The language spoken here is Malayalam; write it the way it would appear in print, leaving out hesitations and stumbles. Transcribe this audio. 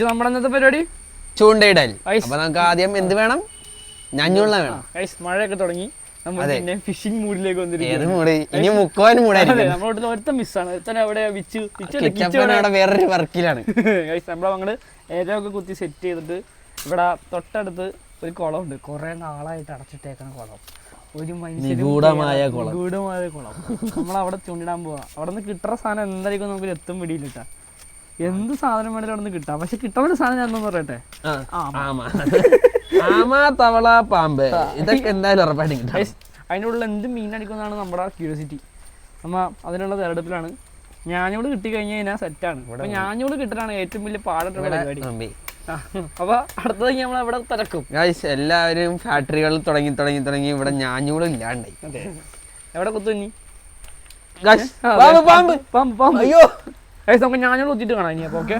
നമ്മുടെ ഇന്നത്തെ പരിപാടി ചൂണ്ടയിടൽ. അപ്പൊ നമുക്ക് ആദ്യം എന്ത് വേണം? ഞാഞ്ഞുള്ള വേണം. മഴയൊക്കെ തുടങ്ങി, പിന്നെ ഫിഷിംഗ് മൂഡിലേക്ക് ഇനി മുക്കുവാൻ മൂടായിരിക്കും. നമ്മളോട് ഒരുത്തൻ മിസ്സാണ്. ഒരുത്തൻ അവിടെ വേറൊരു വർക്കിലാണ്. നമ്മള് ഏതൊക്കെ കുത്തി സെറ്റ് ചെയ്തിട്ട് ഇവിടെ തൊട്ടടുത്ത് ഒരു കുളമുണ്ട്. കുറെ നാളായിട്ട് അടച്ചിട്ടേക്കണ കുളം, ഒരു നിഗൂഢമായ കുളം. നമ്മളവിടെ ചൂണ്ടിടാൻ പോവാ. അവിടെ നിന്ന് കിട്ടുന്ന സാധനം എന്തായിരിക്കും നമുക്ക് എത്തും പിടിയിലിട്ടാ. എന്ത് സാധനം വേണേലും അവിടെ നിന്ന് കിട്ടാം. പക്ഷെ കിട്ടുന്ന സാധനം ഞാൻ പറയട്ടെ, തവള, പാമ്പ്, ഇതൊക്കെ എന്തായാലും ഉറപ്പായിട്ട് കിട്ടും. അതിൻ്റെ ഉള്ളിൽ എന്ത് മീൻ അടിക്കുന്നതാണ് നമ്മുടെ ക്യൂരിയോസിറ്റി. നമ്മ അതിനുള്ള തയ്യാറെടുപ്പിലാണ്. ഞാഞ്ഞൂട് കിട്ടി കഴിഞ്ഞ് കഴിഞ്ഞാൽ സെറ്റാണ്. അപ്പൊ ഞാഞ്ഞൂട് കിട്ടലാണ് ഏറ്റവും വലിയ പാടുള്ള പരിപാടി. അപ്പൊ അടുത്തത് നമ്മൾ അവിടെ തിരക്കും. എല്ലാവരും ഫാക്ടറികളിൽ തുടങ്ങി ഇവിടെ ഞാഞ്ഞൂട് ഇല്ലാണ്ടായി. എവിടെ കുത്തുന്നി അയ്യോ നമുക്ക് ഞാഞ്ഞൂട് കുത്തിയിട്ട് കാണാം ഇനി. അപ്പൊ ഓക്കെ.